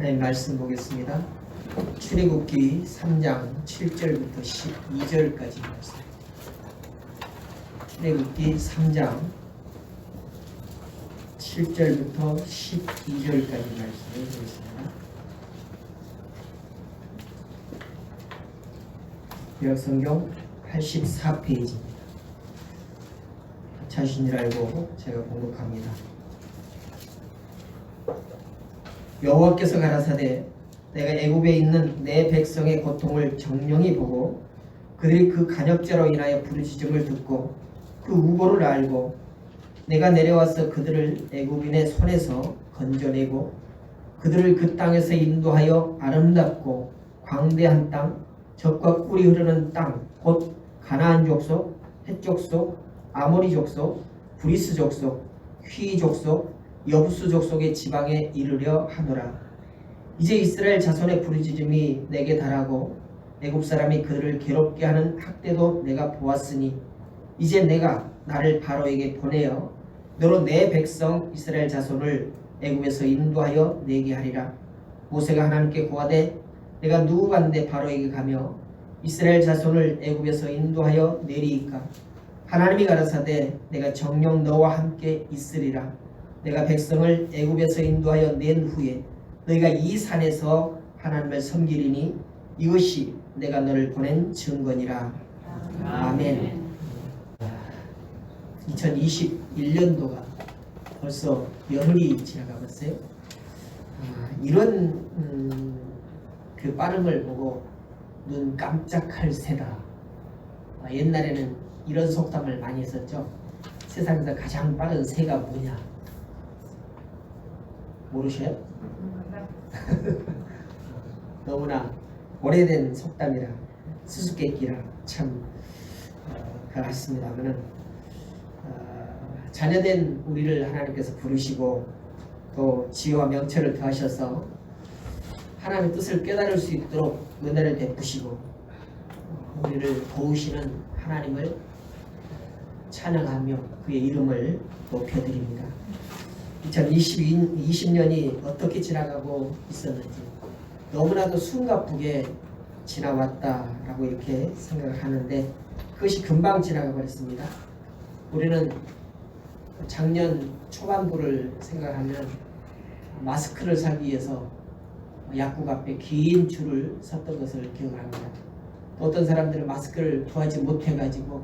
하나님 말씀 보겠습니다. 출애굽기 3장 7절부터 12절까지 말씀. 출애굽기 3장 7절부터 12절까지 말씀을 보겠습니다. 구약성경 84페이지입니다. 자신을 알고 제가 공독합니다. 여호와께서 가라사대 내가 애굽에 있는 내 백성의 고통을 정령히 보고 그들이 그 간역죄로 인하여 부르짖음을 듣고 그 우고를 알고 내가 내려와서 그들을 애굽인의 손에서 건져내고 그들을 그 땅에서 인도하여 아름답고 광대한 땅 젖과 꿀이 흐르는 땅 곧 가나안 족속, 헷 족속, 아모리 족속, 브리스 족속, 휘 족속, 여부수 족속의 지방에 이르려 하노라. 이제 이스라엘 자손의 부르짖음이 내게 달하고 애굽 사람이 그들을 괴롭게 하는 학대도 내가 보았으니 이제 내가 나를 바로에게 보내어 너로 내 백성 이스라엘 자손을 애굽에서 인도하여 내게 하리라. 모세가 하나님께 고하되 내가 누구간데 바로에게 가며 이스라엘 자손을 애굽에서 인도하여 내리이까. 하나님이 가라사대 내가 정녕 너와 함께 있으리라. 내가 백성을 애굽에서 인도하여 낸 후에 너희가 이 산에서 하나님을 섬기리니 이것이 내가 너를 보낸 증거니라. 아멘. 2021년도가 벌써 열흘이 지나가봤어요. 이런 그 빠름을 보고 눈 깜짝할 새다. 옛날에는 이런 속담을 많이 했었죠. 세상에서 가장 빠른 새가 뭐냐? 모르셔요? 너무나 오래된 속담이라 수수께끼라 참 그렇습니다만은 자녀된 우리를 하나님께서 부르시고 또 지혜와 명철을 더하셔서 하나님의 뜻을 깨달을 수 있도록 은혜를 베푸시고 우리를 도우시는 하나님을 찬양하며 그의 이름을 높여드립니다. 2020년이 어떻게 지나가고 있었는지 너무나도 숨가쁘게 지나왔다라고 이렇게 생각을 하는데 그것이 금방 지나가 버렸습니다. 우리는 작년 초반부를 생각하면 마스크를 사기 위해서 약국 앞에 긴 줄을 섰던 것을 기억합니다. 어떤 사람들은 마스크를 구하지 못해가지고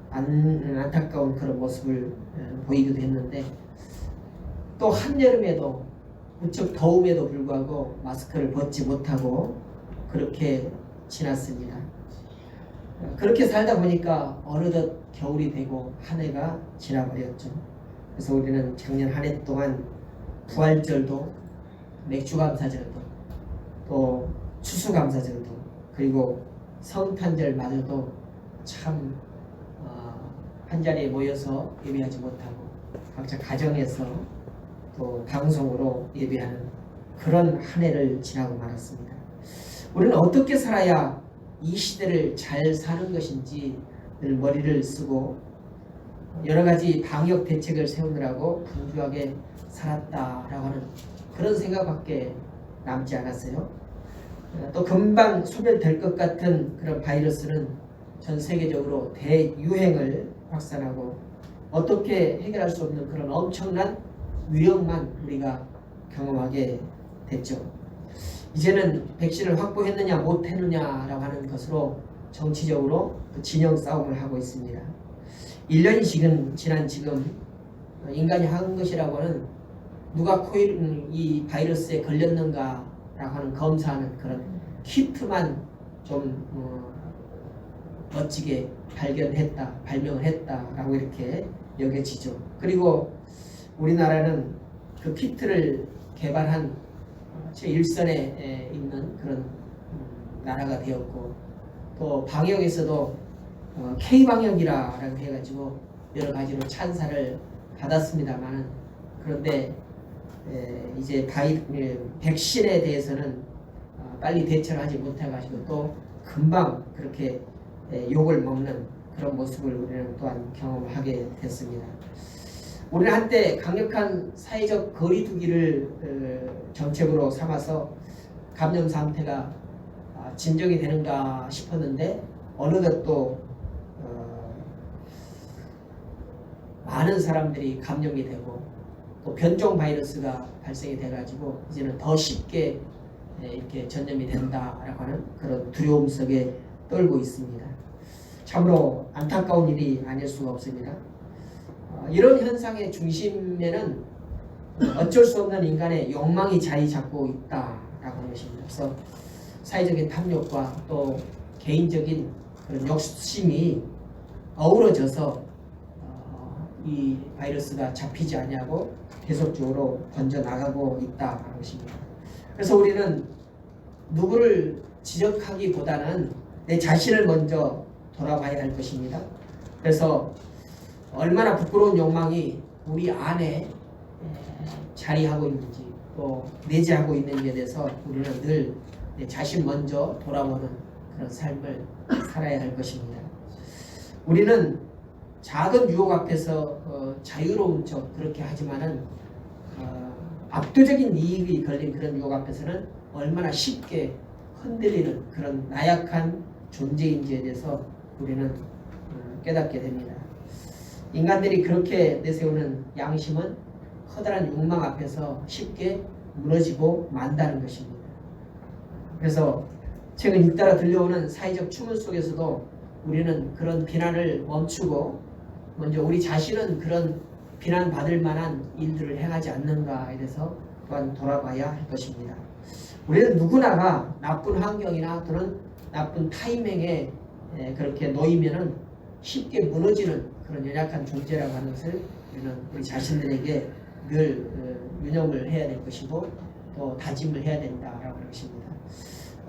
안타까운 그런 모습을 보이기도 했는데 또 한여름에도 무척 더움에도 불구하고 마스크를 벗지 못하고 그렇게 지났습니다. 그렇게 살다 보니까 어느덧 겨울이 되고 한 해가 지나버렸죠. 그래서 우리는 작년 한 해 동안 부활절도 맥주감사절도 또 추수감사절도 그리고 성탄절마저도 참 한자리에 모여서 예배하지 못하고 각자 가정에서 또 방송으로 예배하는 그런 한 해를 지나고 말았습니다. 우리는 어떻게 살아야 이 시대를 잘 사는 것인지 늘 머리를 쓰고 여러 가지 방역 대책을 세우느라고 분주하게 살았다라고 하는 그런 생각밖에 남지 않았어요. 또 금방 소멸될 것 같은 그런 바이러스는 전 세계적으로 대유행을 확산하고 어떻게 해결할 수 없는 그런 엄청난 위력만 우리가 경험하게 됐죠. 이제는 백신을 확보했느냐 못했느냐라고 하는 것으로 정치적으로 진영 싸움을 하고 있습니다. 1년이 지난 지금 인간이 한 것이라고 하는 누가 이 바이러스에 걸렸는가라고 하는 검사하는 그런 키트만 좀 멋지게 발명을 했다라고 이렇게 여겨지죠. 그리고 우리나라는 그 키트를 개발한 제1선에 있는 그런 나라가 되었고 또 방역에서도 K방역이라고 해가지고 여러 가지로 찬사를 받았습니다만 그런데 이제 백신에 대해서는 빨리 대처를 하지 못해가지고 또 금방 그렇게 욕을 먹는 그런 모습을 우리는 또한 경험하게 됐습니다. 우리는 한때 강력한 사회적 거리두기를 정책으로 삼아서 감염 상태가 진정이 되는가 싶었는데 어느덧 또 많은 사람들이 감염이 되고 또 변종 바이러스가 발생이 돼가지고 이제는 더 쉽게 이렇게 전염이 된다라고 하는 그런 두려움 속에 떨고 있습니다. 참으로 안타까운 일이 아닐 수가 없습니다. 이런 현상의 중심에는 어쩔 수 없는 인간의 욕망이 자리 잡고 있다라고 하는 것입니다. 그래서 사회적인 탐욕과 또 개인적인 그런 욕심이 어우러져서 이 바이러스가 잡히지 아니하고 계속적으로 번져나가고 있다는 것입니다. 그래서 우리는 누구를 지적하기보다는 내 자신을 먼저 돌아봐야 할 것입니다. 그래서 얼마나 부끄러운 욕망이 우리 안에 자리하고 있는지 또 내재하고 있는지에 대해서 우리는 늘 내 자신 먼저 돌아보는 그런 삶을 살아야 할 것입니다. 우리는 작은 유혹 앞에서 자유로운 척 그렇게 하지만은 압도적인 이익이 걸린 그런 유혹 앞에서는 얼마나 쉽게 흔들리는 그런 나약한 존재인지에 대해서 우리는 깨닫게 됩니다. 인간들이 그렇게 내세우는 양심은 커다란 욕망 앞에서 쉽게 무너지고 만다는 것입니다. 그래서 최근 잇따라 들려오는 사회적 추문 속에서도 우리는 그런 비난을 멈추고 먼저 우리 자신은 그런 비난받을 만한 일들을 행하지 않는가에 대해서 또한 돌아봐야 할 것입니다. 우리는 누구나가 나쁜 환경이나 또는 나쁜 타이밍에 그렇게 놓이면은 쉽게 무너지는 그런 연약한 존재라고 하는 것을 우리는 우리 자신들에게 늘 유념을 해야 될 것이고 또 다짐을 해야 된다라고 하는 것입니다.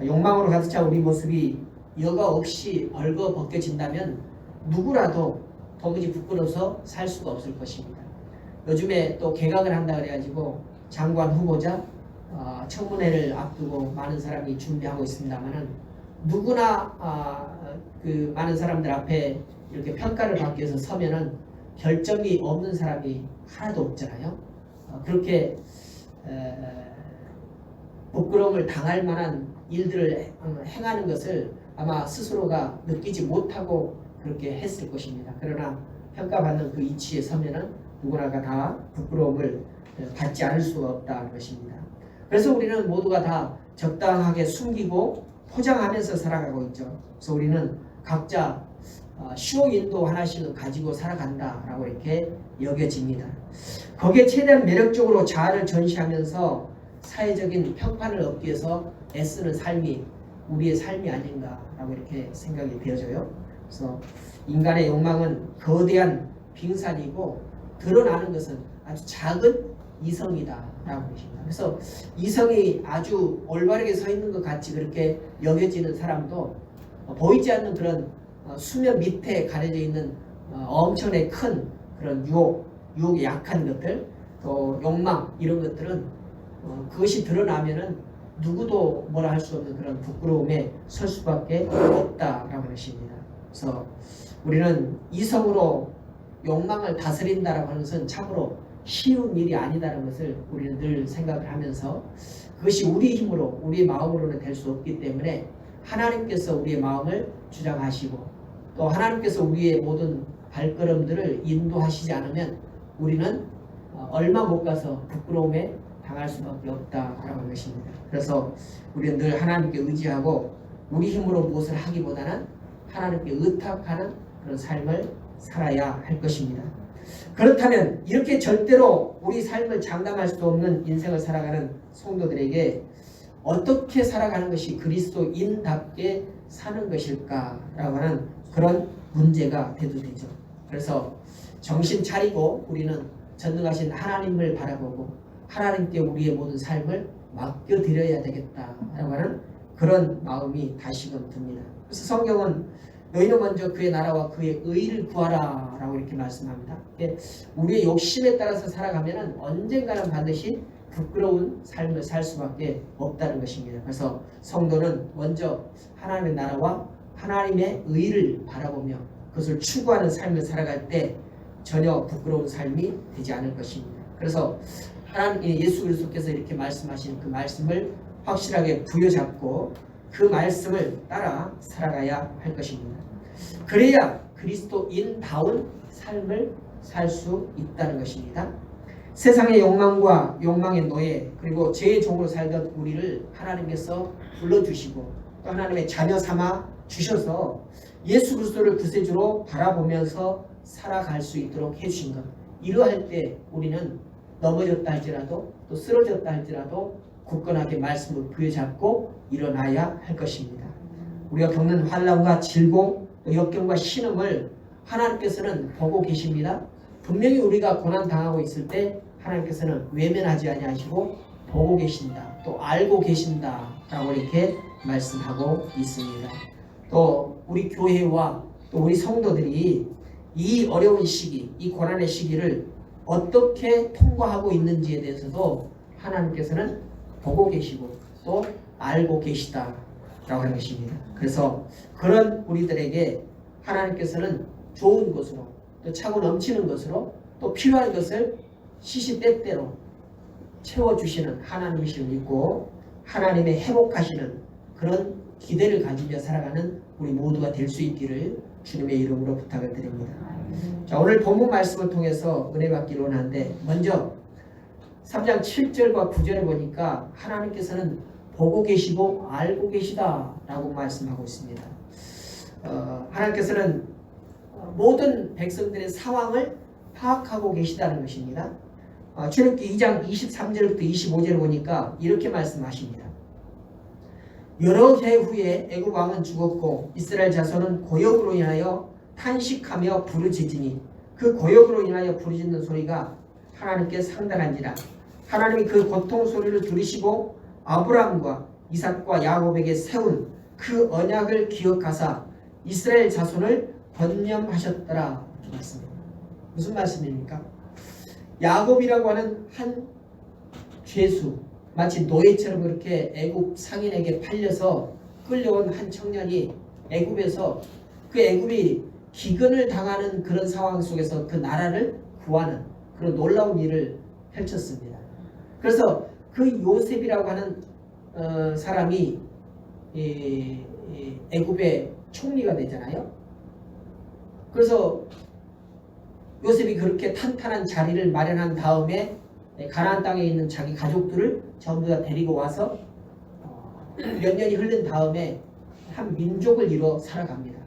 욕망으로 가득 찬 우리 모습이 여과 없이 벌거벗겨진다면 누구라도 도무지 부끄러워서 살 수가 없을 것입니다. 요즘에 또 개각을 한다 그래가지고 장관 후보자 청문회를 앞두고 많은 사람이 준비하고 있습니다만은 누구나 그 많은 사람들 앞에 이렇게 평가를 받기 위해서 서면은 결점이 없는 사람이 하나도 없잖아요. 그렇게 부끄러움을 당할 만한 일들을 행하는 것을 아마 스스로가 느끼지 못하고 그렇게 했을 것입니다. 그러나 평가받는 그 이치에 서면은 누구나가 다 부끄러움을 받지 않을 수가 없다는 것입니다. 그래서 우리는 모두가 다 적당하게 숨기고 포장하면서 살아가고 있죠. 그래서 우리는 각자 쇼윈도 하나씩은 가지고 살아간다라고 이렇게 여겨집니다. 거기에 최대한 매력적으로 자아를 전시하면서 사회적인 평판을 얻기 위해서 애쓰는 삶이 우리의 삶이 아닌가라고 이렇게 생각이 되어져요. 그래서 인간의 욕망은 거대한 빙산이고 드러나는 것은 아주 작은 이성이다라고 것입니다. 그래서 이성이 아주 올바르게 서 있는 것 같이 그렇게 여겨지는 사람도 보이지 않는 그런 수면 밑에 가려져 있는 엄청나게 큰 그런 유혹에 약한 것들 또 욕망 이런 것들은 그것이 드러나면은 누구도 뭐라 할 수 없는 그런 부끄러움에 설 수밖에 없다라고 하는 것입니다. 그래서 우리는 이성으로 욕망을 다스린다라고 하는 것은 참으로 쉬운 일이 아니다라는 것을 우리는 늘 생각을 하면서 그것이 우리 힘으로 우리의 마음으로는 될 수 없기 때문에 하나님께서 우리의 마음을 주장하시고 또 하나님께서 우리의 모든 발걸음들을 인도하시지 않으면 우리는 얼마 못 가서 부끄러움에 당할 수밖에 없다라고 하는 것입니다. 그래서 우리는 늘 하나님께 의지하고 우리 힘으로 무엇을 하기보다는 하나님께 의탁하는 그런 삶을 살아야 할 것입니다. 그렇다면 이렇게 절대로 우리 삶을 장담할 수 없는 인생을 살아가는 성도들에게 어떻게 살아가는 것이 그리스도인답게 사는 것일까라고 하는 그런 문제가 돼도 되죠. 그래서 정신 차리고 우리는 전능하신 하나님을 바라보고 하나님께 우리의 모든 삶을 맡겨드려야 되겠다라고 하는 그런 마음이 다시금 듭니다. 그래서 성경은 너희는 먼저 그의 나라와 그의 의를 구하라 라고 이렇게 말씀합니다. 우리의 욕심에 따라서 살아가면 언젠가는 반드시 부끄러운 삶을 살 수밖에 없다는 것입니다. 그래서 성도는 먼저 하나님의 나라와 하나님의 의를 바라보며 그것을 추구하는 삶을 살아갈 때 전혀 부끄러운 삶이 되지 않을 것입니다. 그래서 하나님 예수 그리스도께서 이렇게 말씀하신 그 말씀을 확실하게 부여잡고 그 말씀을 따라 살아가야 할 것입니다. 그래야 그리스도인다운 삶을 살 수 있다는 것입니다. 세상의 욕망과 욕망의 노예 그리고 죄의 종으로 살던 우리를 하나님께서 불러주시고 또 하나님의 자녀 삼아 주셔서 예수 그리스도를 구세주로 바라보면서 살아갈 수 있도록 해주신 것. 이러할 때 우리는 넘어졌다 할지라도 또 쓰러졌다 할지라도 굳건하게 말씀을 부여잡고 일어나야 할 것입니다. 우리가 겪는 환난과 질고 역경과 신음을 하나님께서는 보고 계십니다. 분명히 우리가 고난당하고 있을 때 하나님께서는 외면하지 아니하시고 보고 계신다. 또 알고 계신다. 라고 이렇게 말씀하고 있습니다. 또 우리 교회와 또 우리 성도들이 이 어려운 시기, 이 고난의 시기를 어떻게 통과하고 있는지에 대해서도 하나님께서는 보고 계시고 또 알고 계시다라고 하는 것입니다. 그래서 그런 우리들에게 하나님께서는 좋은 것으로 또 차고 넘치는 것으로 또 필요한 것을 시시때때로 채워주시는 하나님이심을 믿고 하나님의 회복하시는 그런 기대를 가지며 살아가는 우리 모두가 될 수 있기를 주님의 이름으로 부탁을 드립니다. 자, 오늘 본문 말씀을 통해서 은혜 받기로 하는데 먼저 3장 7절과 9절에 보니까 하나님께서는 보고 계시고 알고 계시다라고 말씀하고 있습니다. 하나님께서는 모든 백성들의 상황을 파악하고 계시다는 것입니다. 출애굽기 2장 23절부터 25절을 보니까 이렇게 말씀하십니다. 여러 해 후에 애굽 왕은 죽었고 이스라엘 자손은 고역으로 인하여 탄식하며 부르짖으니 그 고역으로 인하여 부르짖는 소리가 하나님께 상달한지라. 하나님이 그 고통 소리를 들으시고 아브라함과 이삭과 야곱에게 세운 그 언약을 기억하사 이스라엘 자손을 번념하셨더라. 이렇게 말씀입니다. 무슨 말씀입니까? 야곱이라고 하는 한 죄수, 마치 노예처럼 그렇게 애굽 상인에게 팔려서 끌려온 한 청년이 애굽에서 그 애굽이 기근을 당하는 그런 상황 속에서 그 나라를 구하는 그런 놀라운 일을 펼쳤습니다. 그래서 그 요셉이라고 하는 사람이 애굽의 총리가 되잖아요. 그래서 요셉이 그렇게 탄탄한 자리를 마련한 다음에 가나안 땅에 있는 자기 가족들을 전부 다 데리고 와서 몇 년이 흐른 다음에 한 민족을 이루어 살아갑니다.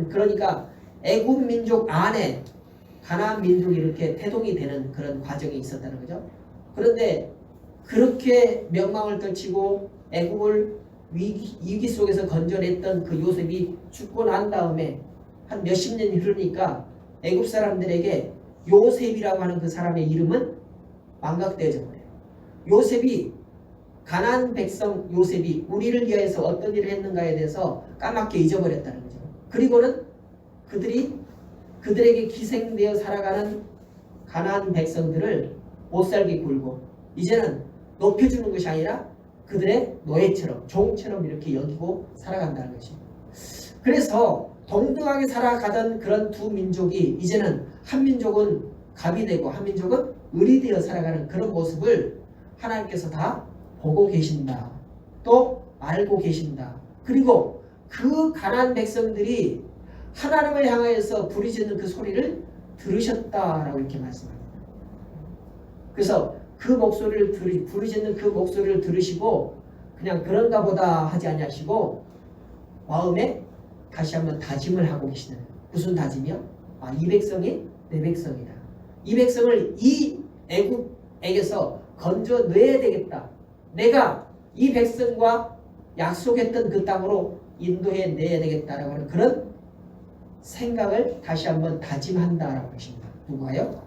그러니까 애굽 민족 안에 가나안 민족이 이렇게 태동이 되는 그런 과정이 있었다는 거죠. 그런데 그렇게 명망을 떨치고 애굽을 위기 속에서 건져냈던 그 요셉이 죽고 난 다음에 한 몇십 년이 흐르니까 애굽 사람들에게 요셉이라고 하는 그 사람의 이름은 망각되어져 버려요. 요셉이 가나안 백성 요셉이 우리를 위하여서 어떤 일을 했는가에 대해서 까맣게 잊어버렸다는 거죠. 그리고는 그들에게 기생되어 살아가는 가나안 백성들을 못살게 굴고 이제는 높여주는 것이 아니라 그들의 노예처럼 종처럼 이렇게 여기고 살아간다는 것입니다. 그래서 동등하게 살아가던 그런 두 민족이 이제는 한 민족은 갑이 되고 한 민족은 을이 되어 살아가는 그런 모습을 하나님께서 다 보고 계신다. 또 알고 계신다. 그리고 그 가나안 백성들이 하나님을 향하여서 부르짖는 그 소리를 들으셨다라고 이렇게 말씀합니다. 그래서 그 목소리를 부르짖는 그 목소리를 들으시고 그냥 그런가 보다 하지 아니하시고 마음에 다시 한번 다짐을 하고 계시는 거예요. 무슨 다짐이요? 이 백성이 내 백성이다. 이 백성을 이 애굽에게서 건져내야 되겠다. 내가 이 백성과 약속했던 그 땅으로 인도해내야 되겠다라고 하는 그런 생각을 다시 한번 다짐한다라고 하십니다. 누가요?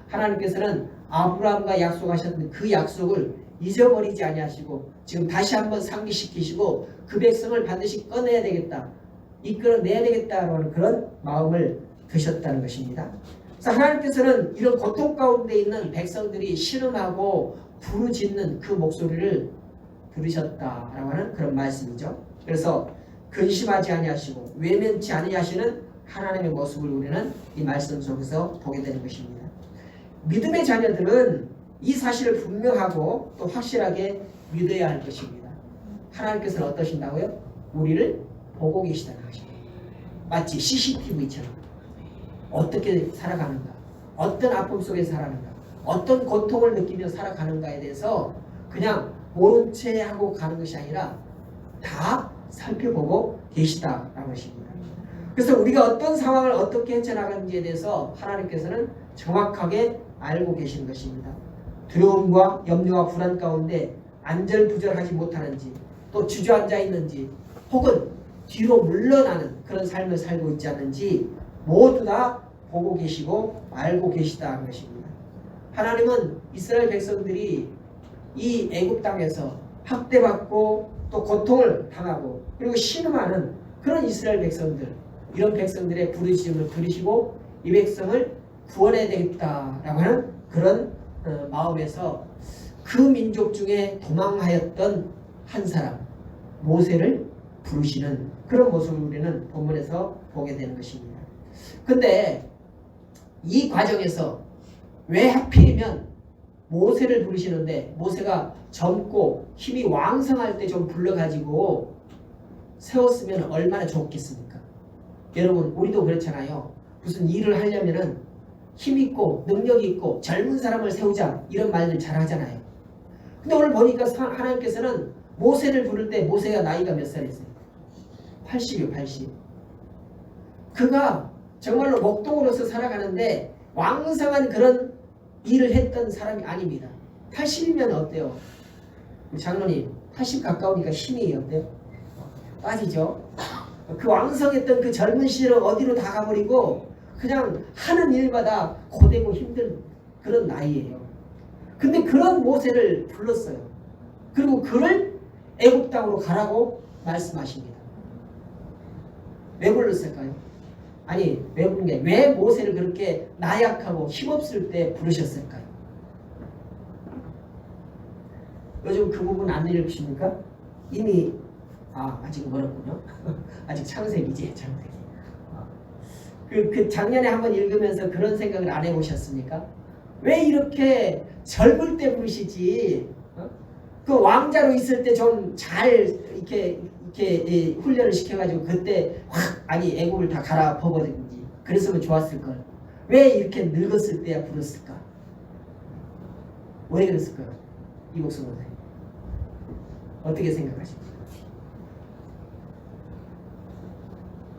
하나님께서는 아브라함과 약속하셨던 그 약속을 잊어버리지 아니하시고 지금 다시 한번 상기시키시고 그 백성을 반드시 꺼내야 되겠다. 이끌어내야 되겠다라고 하는 그런 마음을 드셨다는 것입니다. 그래서 하나님께서는 이런 고통 가운데 있는 백성들이 신음하고 부르짖는 그 목소리를 들으셨다라고 하는 그런 말씀이죠. 그래서 근심하지 아니하시고 외면치 아니하시는 하나님의 모습을 우리는 이 말씀 속에서 보게 되는 것입니다. 믿음의 자녀들은 이 사실을 분명하고 또 확실하게 믿어야 할 것입니다. 하나님께서는 어떠신다고요? 우리를 보고 계시다는 것입니다. 마치 CCTV처럼 어떻게 살아가는가, 어떤 아픔 속에 살아가는가, 어떤 고통을 느끼며 살아가는가에 대해서 그냥 모른 채 하고 가는 것이 아니라 다 살펴보고 계시다라는 것입니다. 그래서 우리가 어떤 상황을 어떻게 헤쳐나가는지에 대해서 하나님께서는 정확하게 알고 계시는 것입니다. 두려움과 염려와 불안 가운데 안절부절하지 못하는지, 또 주저앉아 있는지, 혹은 뒤로 물러나는 그런 삶을 살고 있지 않는지 모두 다 보고 계시고 알고 계시다는 것입니다. 하나님은 이스라엘 백성들이 이 애굽 땅에서 학대받고 또 고통을 당하고 그리고 신음하는 그런 이스라엘 백성들, 이런 백성들의 부르짖음을 들으시고 이 백성을 구원해야 되겠다라고 하는 그런 마음에서 그 민족 중에 도망하였던 한 사람 모세를 부르시는 그런 모습을 우리는 본문에서 보게 되는 것입니다. 근데 이 과정에서 왜 하필이면 모세를 부르시는데 모세가 젊고 힘이 왕성할 때 좀 불러가지고 세웠으면 얼마나 좋겠습니까? 여러분 우리도 그렇잖아요. 무슨 일을 하려면은 힘있고 능력이 있고 젊은 사람을 세우자 이런 말들 잘 하잖아요. 근데 오늘 보니까 하나님께서는 모세를 부를 때 모세가 나이가 몇 살이었어요? 80이요 80. 그가 정말로 목동으로서 살아가는데 왕성한 그런 일을 했던 사람이 아닙니다. 80이면 어때요? 장로님 80 가까우니까 힘이 어때요? 빠지죠. 그 왕성했던 그 젊은 시절은 어디로 다 가버리고 그냥 하는 일마다 고되고 힘든 그런 나이예요. 근데 그런 모세를 불렀어요. 그리고 그를 애굽 땅으로 가라고 말씀하십니다. 왜 불렀을까요? 아니 왜 부른 게 왜 모세를 그렇게 나약하고 힘없을 때 부르셨을까요? 요즘 그 부분 안 읽으십니까? 이미 아직 멀었군요. 아직 창세기지 창세기. 그 작년에 한번 읽으면서 그런 생각을 안 해보셨습니까? 왜 이렇게 젊을 때 부르시지? 그 왕자로 있을 때 좀 잘 이렇게 훈련을 시켜가지고 그때 확 애국을 다 갈아 퍼버리든지 그랬으면 좋았을 걸. 왜 이렇게 늙었을 때야 불렀을까? 왜 그랬을까요? 이복수 선생님 어떻게 생각하십니까?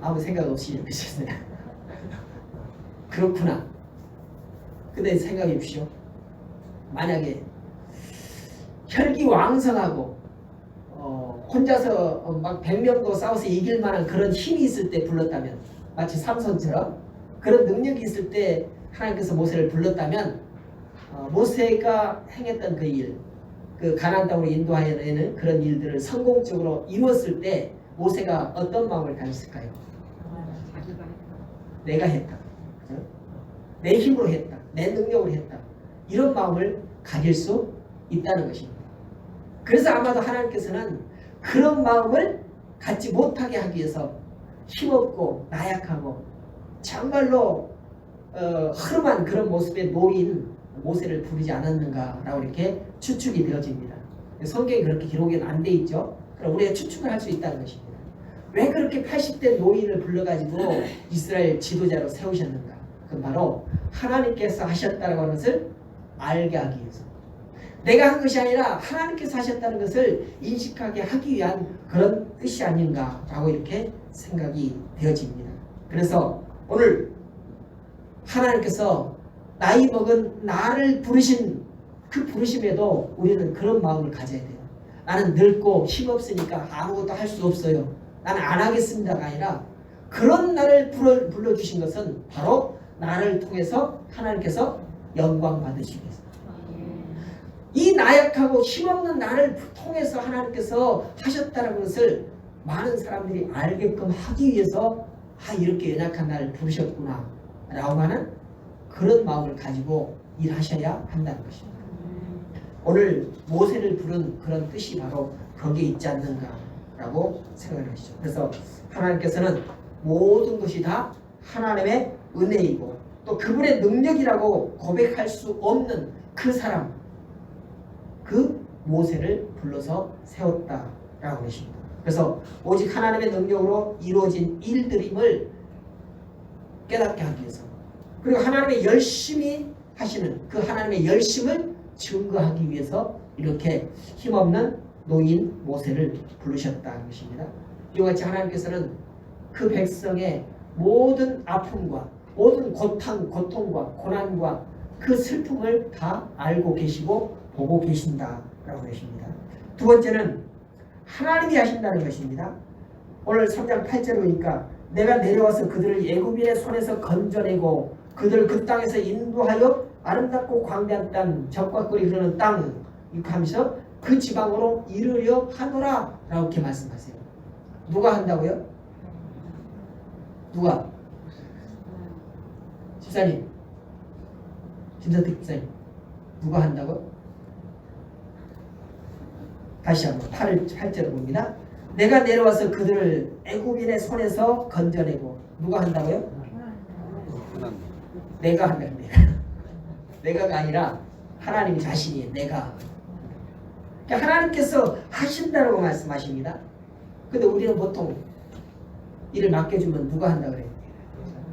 아무 생각 없이 읽으셨어요. 그렇구나. 근데 생각해 보십시오. 만약에 혈기왕성하고 혼자서 막 100명도 싸워서 이길 만한 그런 힘이 있을 때 불렀다면, 마치 삼손처럼 그런 능력이 있을 때 하나님께서 모세를 불렀다면 모세가 행했던 그 일, 그 가나안 땅으로 인도하여내는 그런 일들을 성공적으로 이루었을 때 모세가 어떤 마음을 가졌을까요? 내가 했다. 내 힘으로 했다. 내 능력으로 했다. 이런 마음을 가질 수 있다는 것입니다. 그래서 아마도 하나님께서는 그런 마음을 갖지 못하게 하기 위해서 힘없고 나약하고 정말로 흐름한 그런 모습에 놓인 모세를 부르지 않았는가라고 이렇게 추측이 되어집니다. 성경에 그렇게 기록이 안 돼 있죠. 그럼 우리가 추측을 할 수 있다는 것입니다. 왜 그렇게 80대 노인을 불러가지고 이스라엘 지도자로 세우셨는가? 그건 바로 하나님께서 하셨다는 것을 알게 하기 위해서, 내가 한 것이 아니라 하나님께서 하셨다는 것을 인식하게 하기 위한 그런 뜻이 아닌가라고 이렇게 생각이 되어집니다. 그래서 오늘 하나님께서 나이 먹은 나를 부르신 그 부르심에도 우리는 그런 마음을 가져야 돼요. 나는 늙고 힘없으니까 아무것도 할 수 없어요. 나는 안 하겠습니다가 아니라 그런 나를 불러주신 것은 바로 나를 통해서 하나님께서 영광 받으시기 위해서, 이 나약하고 힘없는 나를 통해서 하나님께서 하셨다는 것을 많은 사람들이 알게끔 하기 위해서 이렇게 연약한 나를 부르셨구나 라고 하는 그런 마음을 가지고 일하셔야 한다는 것입니다. 오늘 모세를 부른 그런 뜻이 바로 거기에 있지 않는가라고 생각을 하시죠. 그래서 하나님께서는 모든 것이 다 하나님의 은혜이고 또 그분의 능력이라고 고백할 수 없는 그 사람, 그 모세를 불러서 세웠다라고 하십니다. 그래서 오직 하나님의 능력으로 이루어진 일들임을 깨닫게 하기 위해서, 그리고 하나님의 열심히 하시는 그 하나님의 열심을 증거하기 위해서 이렇게 힘없는 노인 모세를 부르셨다는 것입니다. 이와 같이 하나님께서는 그 백성의 모든 아픔과 모든 고통과 고난과 그 슬픔을 다 알고 계시고 보고 계신다라고 하십니다. 두 번째는 하나님이 하신다는 것입니다. 오늘 3장 8절을 보니까 내가 내려와서 그들을 애굽인의 손에서 건져내고 그들을 그 땅에서 인도하여 아름답고 광대한 땅, 젖과 꿀이 흐르는 땅 이렇게 하면서 그 지방으로 이르려 하노라 라고 이렇게 말씀하세요. 누가 한다고요? 누가? 집사님, 김선택 집사님, 누가 한다고? 다시 한번 8절을 봅니다. 내가 내려와서 그들을 애굽인의 손에서 건져내고 누가 한다고요? 내가 한다. 내가가 아니라 하나님 자신이 내가. 그러니까 하나님께서 하신다라고 말씀하십니다. 근데 우리는 보통 일을 맡겨주면 누가 한다 그래요?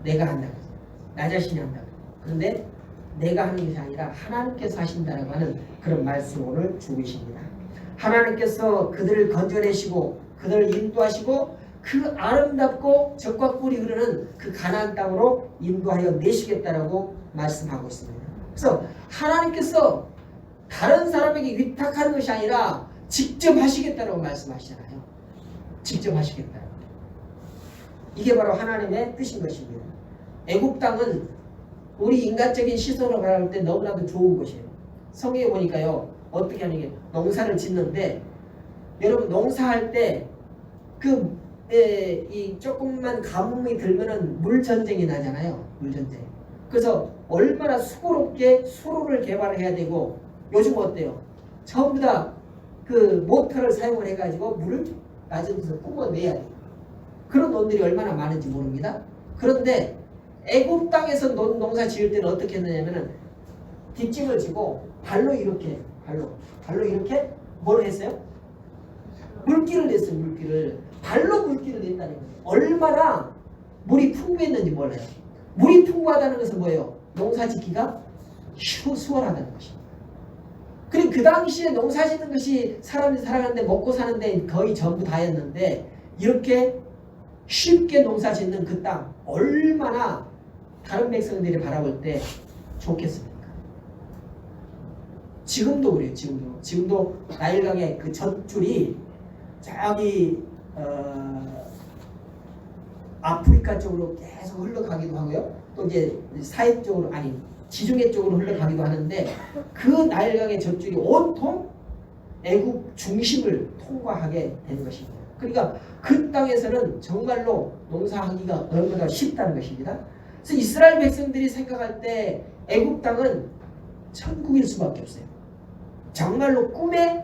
내가 한다 그래요. 나 자신이 한다 그래요. 그런데 내가 하는 것이 아니라 하나님께서 하신다라고 하는 그런 말씀을 오늘 주고 계십니다. 하나님께서 그들을 건져내시고 그들을 인도하시고 그 아름답고 젖과 꿀이 흐르는 그 가나안 땅으로 인도하여 내시겠다라고 말씀하고 있습니다. 그래서 하나님께서 다른 사람에게 위탁하는 것이 아니라 직접 하시겠다라고 말씀하시잖아요. 직접 하시겠다. 이게 바로 하나님의 뜻인 것입니다. 애굽 땅은 우리 인간적인 시선으로 바라볼 때 너무나도 좋은 곳이에요. 성경에 보니까요, 어떻게 하는 게 농사를 짓는데 여러분 농사할 때 이 조금만 가뭄이 들면은 물 전쟁이 나잖아요. 물 전쟁. 그래서 얼마나 수고롭게 수로를 개발해야 되고 요즘 어때요? 전부 다 그 모터를 사용을 해가지고 물을 낮은 곳에서 뿜어내야 돼요. 그런 논들이 얼마나 많은지 모릅니다. 그런데 애굽 땅에서 농사 지을 때는 어떻게 했느냐면은 뒷짐을 지고 발로 이렇게 뭘 했어요? 물길을 냈어요. 물길을 발로 물길을 냈다는 거예요. 얼마나 물이 풍부했는지 몰라요. 물이 풍부하다는 것은 뭐예요? 농사 짓기가 수월하다는 것입니다. 그리고 그 당시에 농사 짓는 것이 사람들이 살아가는데 먹고 사는데 거의 전부 다였는데 이렇게 쉽게 농사 짓는 그 땅 얼마나 다른 백성들이 바라볼 때 좋겠습니까? 지금도 그래요. 지금도 나일강의 그 젖줄이 저기 아프리카 쪽으로 계속 흘러가기도 하고요. 또 이제 사해 쪽으로 아니 지중해 쪽으로 흘러가기도 하는데 그 나일강의 젖줄이 온통 애굽 중심을 통과하게 되는 것입니다. 그러니까 그 땅에서는 정말로 농사하기가 얼마나 쉽다는 것입니다. 그래서 이스라엘 백성들이 생각할 때 애굽 땅은 천국일 수밖에 없어요. 정말로 꿈의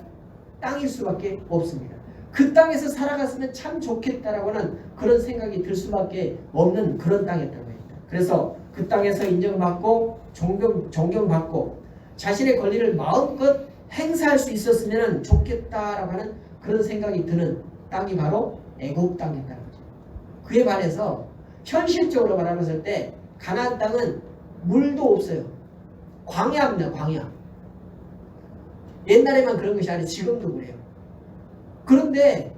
땅일 수밖에 없습니다. 그 땅에서 살아갔으면 참 좋겠다라고 하는 그런 생각이 들 수밖에 없는 그런 땅이었던 겁니다. 그래서 그 땅에서 인정받고 존경받고 자신의 권리를 마음껏 행사할 수 있었으면 좋겠다라고 하는 그런 생각이 드는 땅이 바로 애굽 땅이었다는 거죠. 그에 반해서 현실적으로 바라봤을 때 가나안 땅은 물도 없어요. 광야입니다. 광야. 옛날에만 그런 것이 아니라 지금도 그래요. 그런데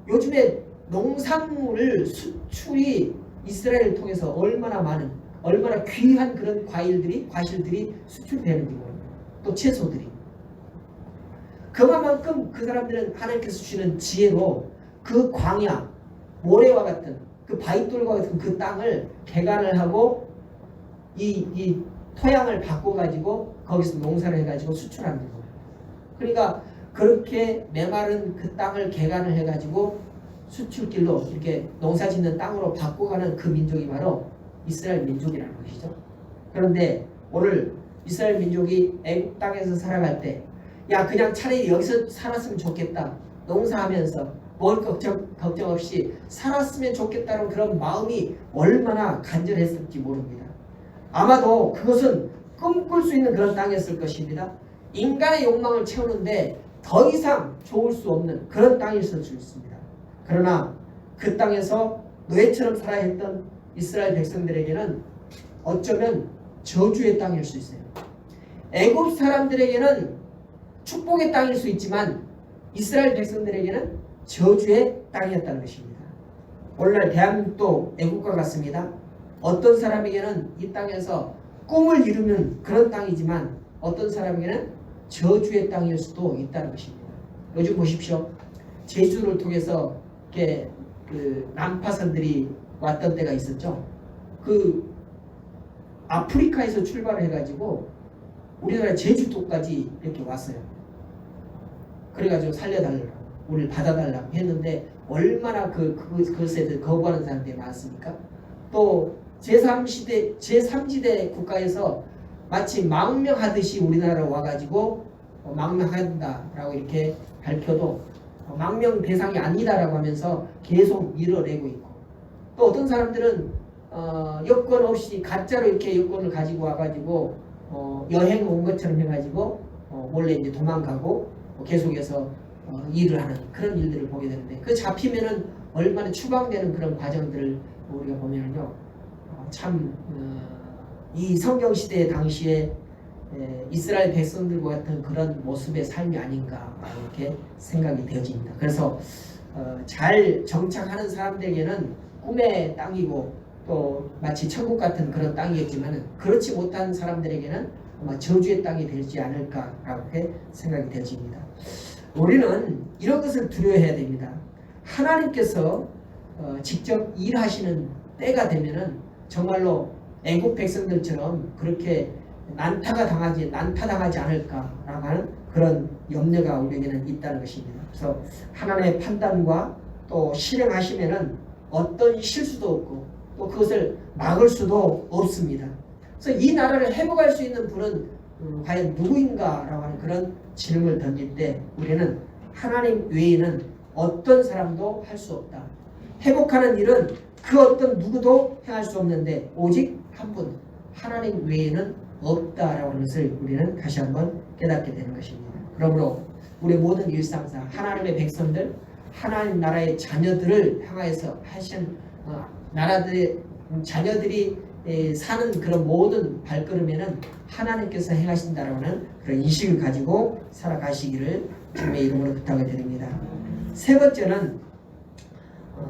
요즘에 농산물 수출이 이스라엘을 통해서 얼마나 귀한 그런 과실들이 수출되는지 모릅니다. 또 채소들이. 그만큼 그 사람들은 하나님께서 주시는 지혜로 그 광야, 모래와 같은 그 바위돌과 같은 그 땅을 개간을 하고 이 토양을 바꿔가지고 거기서 농사를 해가지고 수출하는 거예요. 그러니까 그렇게 메마른 그 땅을 개간을 해가지고 수출길로 이렇게 농사 짓는 땅으로 바꿔가는 그 민족이 바로 이스라엘 민족이라는 것이죠. 그런데 오늘 이스라엘 민족이 애굽 땅에서 살아갈 때 야 그냥 차라리 여기서 살았으면 좋겠다 농사하면서 먹을 걱정 없이 살았으면 좋겠다는 그런 마음이 얼마나 간절했을지 모릅니다. 아마도 그것은 꿈꿀 수 있는 그런 땅이었을 것입니다. 인간의 욕망을 채우는데 더 이상 좋을 수 없는 그런 땅이었을 수 있습니다. 그러나 그 땅에서 노예처럼 살아야 했던 이스라엘 백성들에게는 어쩌면 저주의 땅일 수 있어요. 애굽 사람들에게는 축복의 땅일 수 있지만 이스라엘 백성들에게는 저주의 땅이었다는 것입니다. 오늘날 대한민국도 애국과 같습니다. 어떤 사람에게는 이 땅에서 꿈을 이루는 그런 땅이지만 어떤 사람에게는 저주의 땅일 수도 있다는 것입니다. 요즘 보십시오. 제주를 통해서 이렇게 그 난파선들이 왔던 때가 있었죠. 그 아프리카에서 출발을 해가지고 우리나라 제주도까지 이렇게 왔어요. 그래가지고 살려달라고, 우리를 받아달라고 했는데 얼마나 그것에 거부하는 사람들이 많습니까? 또 제3지대 국가에서 마치 망명하듯이 우리나라로 와가지고 망명한다라고 이렇게 밝혀도 망명 대상이 아니다라고 하면서 계속 밀어내고 있고, 또 어떤 사람들은 여권 없이 가짜로 이렇게 여권을 가지고 와가지고 여행 온 것처럼 해가지고 몰래 이제 도망가고 계속해서 일을 하는 그런 일들을 보게 되는데, 그 잡히면은 얼마나 추방되는 그런 과정들을 우리가 보면은요, 참 이 성경 시대 당시에 이스라엘 백성들과 같은 그런 모습의 삶이 아닌가 이렇게 생각이 되어집니다. 그래서 잘 정착하는 사람들에게는 꿈의 땅이고 또 마치 천국 같은 그런 땅이었지만, 그렇지 못한 사람들에게는 아마 저주의 땅이 되지 않을까라고 생각이 되어집니다. 우리는 이런 것을 두려워해야 됩니다. 하나님께서 직접 일하시는 때가 되면은 정말로 애국 백성들처럼 그렇게 난타당하지 않을까라고 하는 그런 염려가 우리에게는 있다는 것입니다. 그래서 하나님의 판단과 또 실행하시면은 어떤 실수도 없고 또 그것을 막을 수도 없습니다. 그래서 이 나라를 회복할 수 있는 분은 과연 누구인가라고 하는 그런 질문을 던질 때 우리는 하나님 외에는 어떤 사람도 할 수 없다. 회복하는 일은 그 어떤 누구도 행할 수 없는데 오직 한 분, 하나님 외에는 없다라고 하는 것을 우리는 다시 한번 깨닫게 되는 것입니다. 그러므로 우리 모든 일상사 하나님의 백성들, 하나님 나라의 자녀들을 향하여서 하신 나라들의 자녀들이 사는 그런 모든 발걸음에는 하나님께서 행하신다라고 하는 그런 인식을 가지고 살아가시기를 주님의 이름으로 부탁을 드립니다. 세 번째는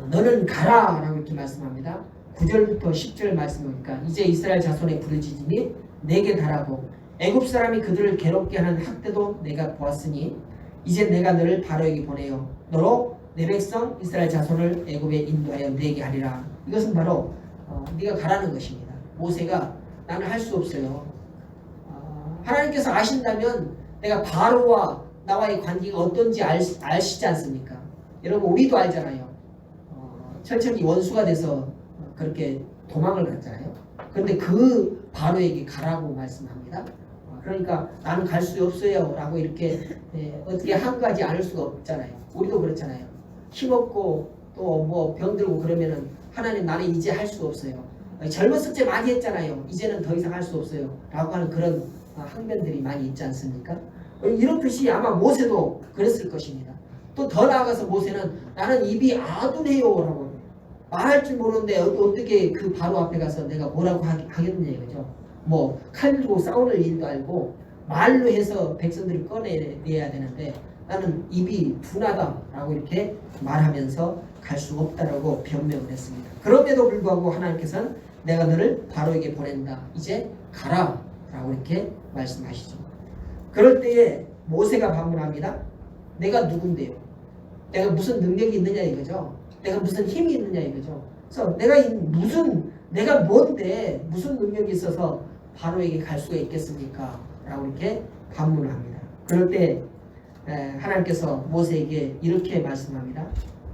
너는 가라라고 이렇게 말씀합니다. 9절부터 10절 말씀이니까 이제 이스라엘 자손의 부르짖음이 내게 달하고 애굽 사람이 그들을 괴롭게 하는 학대도 내가 보았으니 이제 내가 너를 바로에게 보내어 너로 내 백성 이스라엘 자손을 애굽에 인도하여 내게 하리라. 이것은 바로 네가 가라는 것입니다. 모세가 나는 할 수 없어요. 하나님께서 아신다면 내가 바로와 나와의 관계가 어떤지 아시지 않습니까? 여러분 우리도 알잖아요. 천천히 원수가 돼서 그렇게 도망을 갔잖아요. 그런데 그 바로에게 가라고 말씀합니다. 그러니까 나는 갈 수 없어요 라고 이렇게 어떻게 한가하지 않을 수가 없잖아요. 우리도 그렇잖아요. 힘없고 또 뭐 병들고 그러면은 하나님 나는 이제 할 수 없어요. 젊었을 때 많이 했잖아요. 이제는 더 이상 할 수 없어요 라고 하는 그런 항변들이 많이 있지 않습니까? 이렇듯이 아마 모세도 그랬을 것입니다. 또 더 나아가서 모세는 나는 입이 아둔해요 라고 말할 줄 모르는데 어떻게 그 바로 앞에 가서 내가 뭐라고 하겠느냐 이거죠. 뭐 칼 들고 싸우는 일도 알고 말로 해서 백성들을 꺼내야 되는데 나는 입이 둔하다라고 이렇게 말하면서 갈 수 없다라고 변명을 했습니다. 그럼에도 불구하고 하나님께서는 내가 너를 바로에게 보낸다. 이제 가라 라고 이렇게 말씀하시죠. 그럴 때에 모세가 반문합니다. 내가 누군데요? 내가 무슨 능력이 있느냐 이거죠. 내가 무슨 힘이 있느냐 이거죠. 그래서 내가 뭔데 무슨 능력이 있어서 바로에게 갈 수가 있겠습니까? 라고 이렇게 반문을 합니다. 그럴 때 하나님께서 모세에게 이렇게 말씀합니다.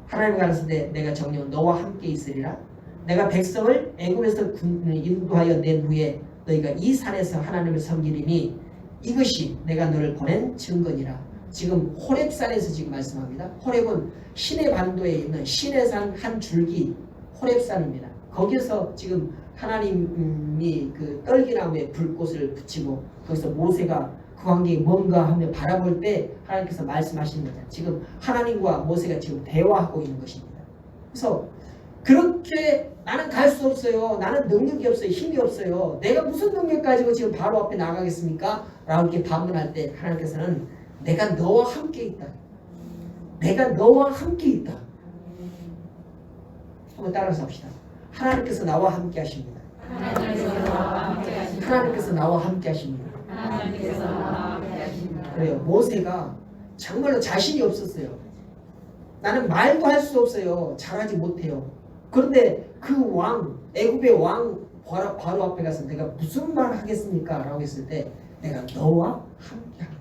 하나님 가라사대 내가 정녕 너와 함께 있으리라. 내가 백성을 애굽에서 인도하여 낸 후에 너희가 이 산에서 하나님을 섬기리니 이것이 내가 너를 보낸 증거니라. 지금 호렙산에서 지금 말씀합니다. 호렙은 시내 반도에 있는 시내산 한 줄기 호렙산입니다. 거기서 지금 하나님이 그 떨기나무에 불꽃을 붙이고 거기서 모세가 그 환경이 뭔가 하며 바라볼 때 하나님께서 말씀하시는 거죠. 지금 하나님과 모세가 지금 대화하고 있는 것입니다. 그래서 그렇게 나는 갈 수 없어요. 나는 능력이 없어요. 힘이 없어요. 내가 무슨 능력 가지고 지금 바로 앞에 나가겠습니까? 라고 이렇게 반문할 때 하나님께서는 내가 너와 함께 있다. 내가 너와 함께 있다. 한번 따라서 합시다. 하나님께서 나와 함께 하십니다. 하나님께서 나와 함께 하십니다. 그래요. 모세가 정말로 자신이 없었어요. 나는 말도 할 수 없어요. 잘하지 못해요. 그런데 그 왕, 애굽의 왕 바로 앞에 가서 내가 무슨 말 하겠습니까? 라고 했을 때 내가 너와 함께 하겠다.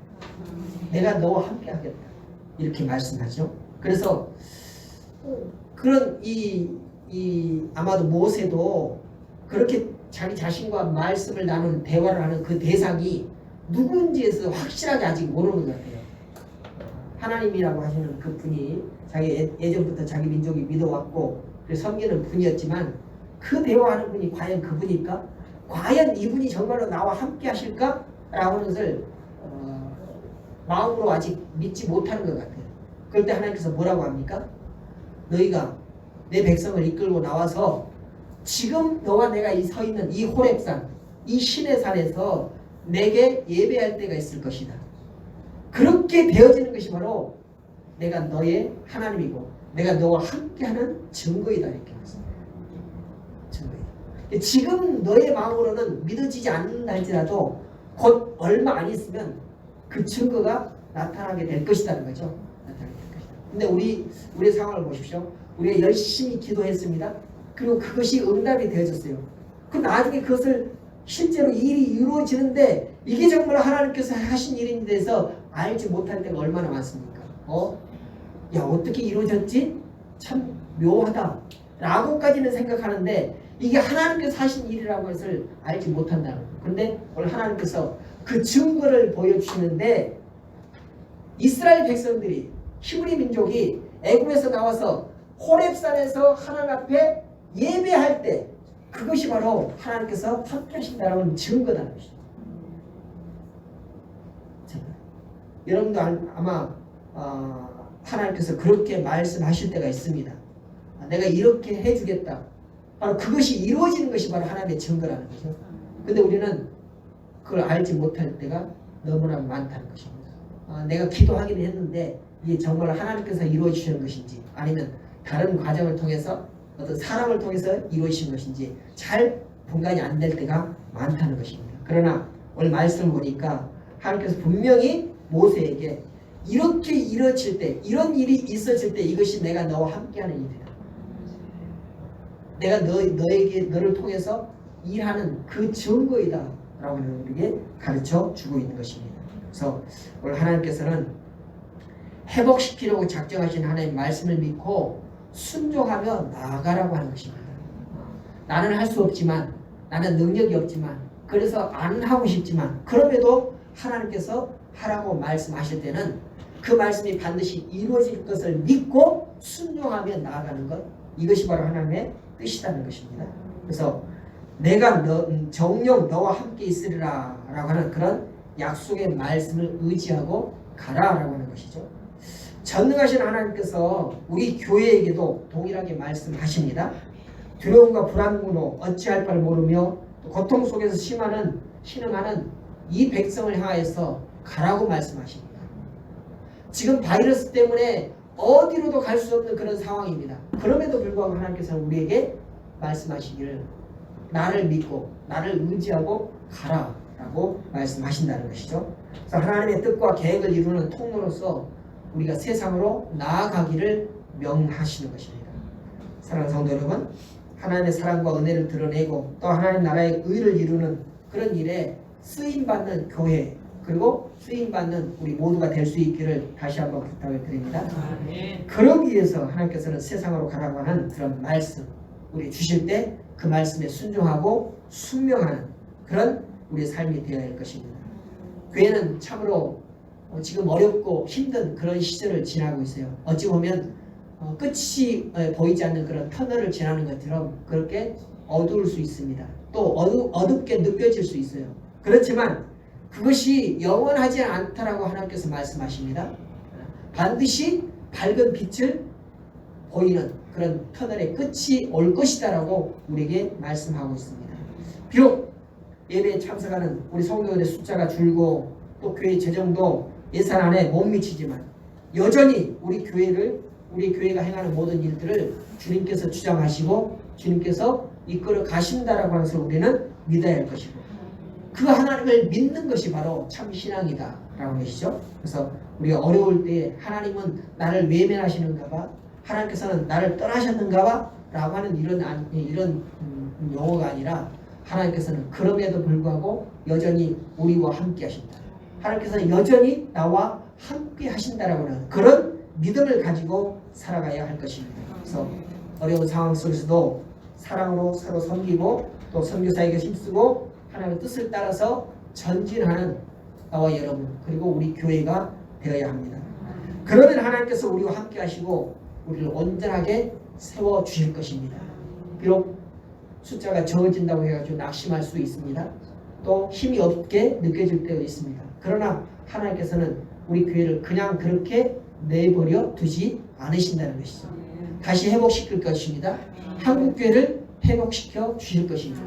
내가 너와 함께 하겠다. 이렇게 말씀하죠. 그래서 그런 아마도 모세도 그렇게 자기 자신과 말씀을 나누는 대화를 하는 그 대상이 누군지에서 확실하게 아직 모르는 것 같아요. 하나님이라고 하시는 그 분이 자기 예전부터 자기 민족이 믿어왔고 섬기는 분이었지만 그 대화하는 분이 과연 그분일까? 과연 이분이 정말로 나와 함께 하실까? 라고 하는 것을 마음으로 아직 믿지 못하는 것 같아요. 그럴 때 하나님께서 뭐라고 합니까? 너희가 내 백성을 이끌고 나와서 지금 너와 내가 서 있는 이 호렙산, 이 신의 산에서 내게 예배할 때가 있을 것이다. 그렇게 되어지는 것이 바로 내가 너의 하나님이고 내가 너와 함께하는 증거이다. 이렇게 말씀합니다. 증거이다. 지금 너의 마음으로는 믿어지지 않는다 할지라도 곧 얼마 안 있으면 그 증거가 나타나게 될 것이라는 거죠. 나타나게 될 것이다. 근데 우리의 상황을 보십시오. 우리가 열심히 기도했습니다. 그리고 그것이 응답이 되어졌어요. 그 나중에 그것을 실제로 일이 이루어지는데 이게 정말 하나님께서 하신 일인 데서 알지 못할 때가 얼마나 많습니까? 야, 어떻게 이루어졌지? 참 묘하다 라고까지는 생각하는데 이게 하나님께서 하신 일이라고 해서 알지 못한다는 거예요. 그런데 오늘 하나님께서 그 증거를 보여주시는데 이스라엘 백성들이 히브리 민족이 애굽에서 나와서 호렙산에서 하나님 앞에 예배할 때 그것이 바로 하나님께서 함께 하신다는 증거라는 것이죠. 여러분도 아마 하나님께서 그렇게 말씀하실 때가 있습니다. 내가 이렇게 해주겠다. 바로 그것이 이루어지는 것이 바로 하나님의 증거라는 거죠. 근데 우리는 그걸 알지 못할 때가 너무나 많다는 것입니다. 내가 기도하기는 했는데 이게 정말 하나님께서 이루어주시는 것인지 아니면 다른 과정을 통해서 어떤 사람을 통해서 이루어지신 것인지 잘 분간이 안 될 때가 많다는 것입니다. 그러나 오늘 말씀을 보니까 하나님께서 분명히 모세에게 이렇게 이루어질 때 이런 일이 있어질 때 이것이 내가 너와 함께하는 일이다. 내가 너를 통해서 일하는 그 증거이다 라고 우리에게 가르쳐 주고 있는 것입니다. 그래서 오늘 하나님께서는 회복시키려고 작정하신 하나님의 말씀을 믿고 순종하며 나아가라고 하는 것입니다. 나는 할 수 없지만 나는 능력이 없지만 그래서 안 하고 싶지만 그럼에도 하나님께서 하라고 말씀하실 때는 그 말씀이 반드시 이루어질 것을 믿고 순종하며 나아가는 것 이것이 바로 하나님의 뜻이라는 것입니다. 그래서 내가 정녕 너와 함께 있으리라 라고 하는 그런 약속의 말씀을 의지하고 가라라고 하는 것이죠. 전능하신 하나님께서 우리 교회에게도 동일하게 말씀하십니다. 두려움과 불안으로 어찌할 바를 모르며 고통 속에서 신음하는 이 백성을 향하여서 가라고 말씀하십니다. 지금 바이러스 때문에 어디로도 갈 수 없는 그런 상황입니다. 그럼에도 불구하고 하나님께서는 우리에게 말씀하시기를 나를 믿고 나를 의지하고 가라라고 말씀하신다는 것이죠. 그래서 하나님의 뜻과 계획을 이루는 통로로서 우리가 세상으로 나아가기를 명하시는 것입니다. 사랑하는 성도 여러분, 하나님의 사랑과 은혜를 드러내고 또 하나님 나라의 의를 이루는 그런 일에 쓰임받는 교회 그리고 쓰임받는 우리 모두가 될 수 있기를 다시 한번 부탁을 드립니다. 그러기 위해서 하나님께서는 세상으로 가라고 하는 그런 말씀 우리 주실 때 그 말씀에 순종하고 순명하는 그런 우리의 삶이 되어야 할 것입니다. 교회는 참으로 지금 어렵고 힘든 그런 시절을 지나고 있어요. 어찌 보면 끝이 보이지 않는 그런 터널을 지나는 것처럼 그렇게 어두울 수 있습니다. 또 어둡게 느껴질 수 있어요. 그렇지만 그것이 영원하지 않다라고 하나님께서 말씀하십니다. 반드시 밝은 빛을 보이는 그런 터널의 끝이 올 것이다라고 우리에게 말씀하고 있습니다. 비록 예배에 참석하는 우리 성도들의 숫자가 줄고 또 교회 재정도 예산 안에 못 미치지만 여전히 우리 교회가 행하는 모든 일들을 주님께서 주장하시고 주님께서 이끌어 가신다라고 하는 것을 우리는 믿어야 할 것이고 그 하나님을 믿는 것이 바로 참 신앙이다 라는 것이죠. 그래서 우리가 어려울 때 하나님은 나를 외면하시는가 봐, 하나님께서는 나를 떠나셨는가 봐 라고 하는 이런 용어가 아니라 하나님께서는 그럼에도 불구하고 여전히 우리와 함께 하신다. 하나님께서는 여전히 나와 함께 하신다라고 하는 그런 믿음을 가지고 살아가야 할 것입니다. 그래서 어려운 상황 속에서도 사랑으로 서로 섬기고 또 선교사에게 힘쓰고 하나님의 뜻을 따라서 전진하는 나와 여러분 그리고 우리 교회가 되어야 합니다. 그러면 하나님께서 우리와 함께 하시고 우리를 온전하게 세워주실 것입니다. 비록 숫자가 적어진다고 해가지고 낙심할 수 있습니다. 또 힘이 없게 느껴질 때가 있습니다. 그러나 하나님께서는 우리 교회를 그냥 그렇게 내버려 두지 않으신다는 것이죠. 다시 회복시킬 것입니다. 한국교회를 회복시켜 주실 것입니다.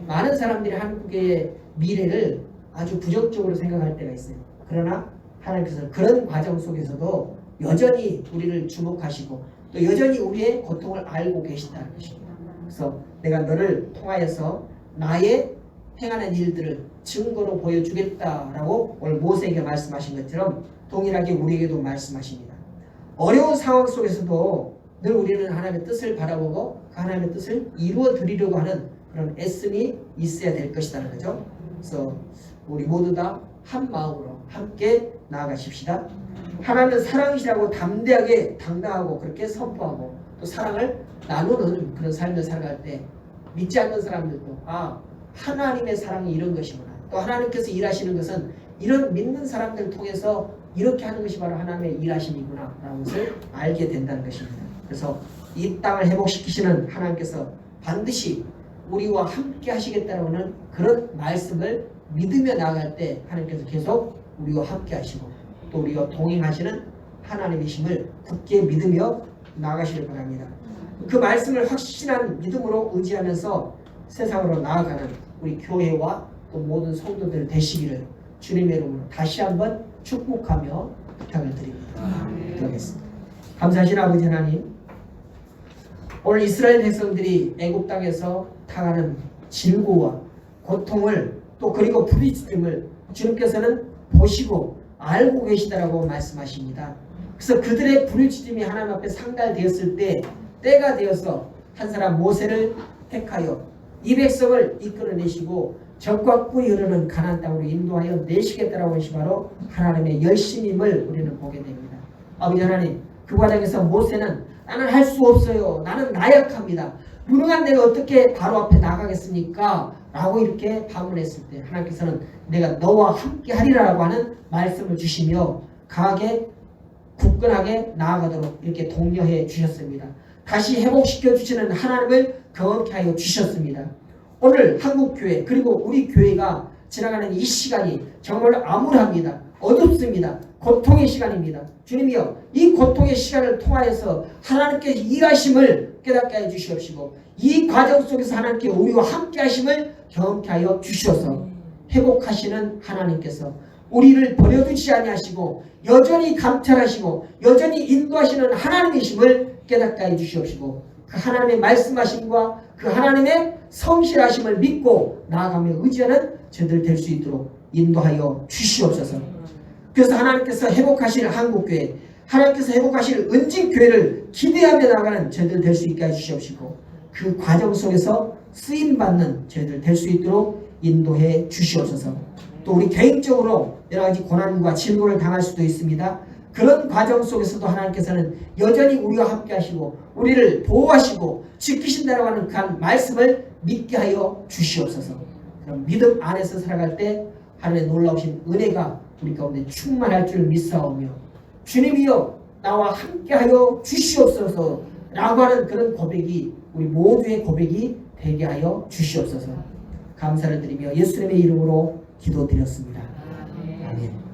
많은 사람들이 한국교회의 미래를 아주 부정적으로 생각할 때가 있어요. 그러나 하나님께서는 그런 과정 속에서도 여전히 우리를 주목하시고 또 여전히 우리의 고통을 알고 계신다는 것입니다. 그래서 내가 너를 통하여서 나의 행하는 일들을 증거로 보여주겠다라고 오늘 모세에게 말씀하신 것처럼 동일하게 우리에게도 말씀하십니다. 어려운 상황 속에서도 늘 우리는 하나님의 뜻을 바라보고 그 하나님의 뜻을 이루어 드리려고 하는 그런 애씀이 있어야 될 것이라는 거죠. 그래서 우리 모두 다 한 마음으로 함께 나아가십시다. 하나님은 사랑이시라고 담대하게 당당하고 그렇게 선포하고 또 사랑을 나누는 그런 삶을 살아갈 때 믿지 않는 사람들도 하나님의 사랑이 이런 것이구나. 또 하나님께서 일하시는 것은 이런 믿는 사람들을 통해서 이렇게 하는 것이 바로 하나님의 일하심이구나 라는 것을 알게 된다는 것입니다. 그래서 이 땅을 회복시키시는 하나님께서 반드시 우리와 함께 하시겠다는 그런 말씀을 믿으며 나아갈 때 하나님께서 계속 우리와 함께 하시고 또 우리와 동행하시는 하나님이심을 굳게 믿으며 나아가시길 바랍니다. 그 말씀을 확신한 믿음으로 의지하면서 세상으로 나아가는 우리 교회와 또 모든 성도들 되시기를 주님의 이름으로 다시 한번 축복하며 부탁을 드립니다. 기도하겠습니다. 감사하신 아버지 하나님, 오늘 이스라엘 백성들이 애굽 땅에서 당하는 질고와 고통을 또 그리고 부딪힘을 주님께서는 보시고 알고 계시다라고 말씀하십니다. 그래서 그들의 부르짖음이 하나님 앞에 상달되었을 때 때가 되어서 한 사람 모세를 택하여 이 백성을 이끌어내시고 적과 꿀이 흐르는 가나안 땅으로 인도하여 내시겠다라고 하시 바로 하나님의 열심임을 우리는 보게 됩니다. 아버지 하나님, 그 과정에서 모세는 나는 할 수 없어요. 나는 나약합니다. 무능한 내가 어떻게 바로 앞에 나가겠습니까? 라고 이렇게 반문했을 때 하나님께서는 내가 너와 함께 하리라고 하는 말씀을 주시며 강하게 굳건하게 나아가도록 이렇게 독려해 주셨습니다. 다시 회복시켜 주시는 하나님을 경험케 하여 주셨습니다. 오늘 한국교회 그리고 우리 교회가 지나가는 이 시간이 정말 암울합니다. 어둡습니다. 고통의 시간입니다. 주님이여, 이 고통의 시간을 통하여서 하나님께 일하심을 깨닫게 하여 주시옵시고 이 과정 속에서 하나님께 우리와 함께 하심을 경험케 하여 주셔서 회복하시는 하나님께서 우리를 버려두지 아니하시고 여전히 감찰하시고 여전히 인도하시는 하나님이심을 깨닫게 하여 주시옵시고 그 하나님의 말씀하심과 그 하나님의 성실하심을 믿고 나아가며 의지하는 저들 될 수 있도록 인도하여 주시옵소서. 그래서 하나님께서 회복하실 한국교회, 하나님께서 회복하실 은진교회를 기대하며 나가는 저희들 될 수 있게 해주시옵시고 그 과정 속에서 쓰임받는 저희들 될 수 있도록 인도해 주시옵소서. 또 우리 개인적으로 여러 가지 고난과 질문을 당할 수도 있습니다. 그런 과정 속에서도 하나님께서는 여전히 우리와 함께 하시고 우리를 보호하시고 지키신다고 하는 그 말씀을 믿게 하여 주시옵소서. 그럼 믿음 안에서 살아갈 때 하나님의 놀라우신 은혜가 우리 가운데 충만할 줄 믿사오며 주님이여 나와 함께하여 주시옵소서 라고 하는 그런 고백이 우리 모두의 고백이 되게 하여 주시옵소서. 감사를 드리며 예수님의 이름으로 기도드렸습니다. 아멘.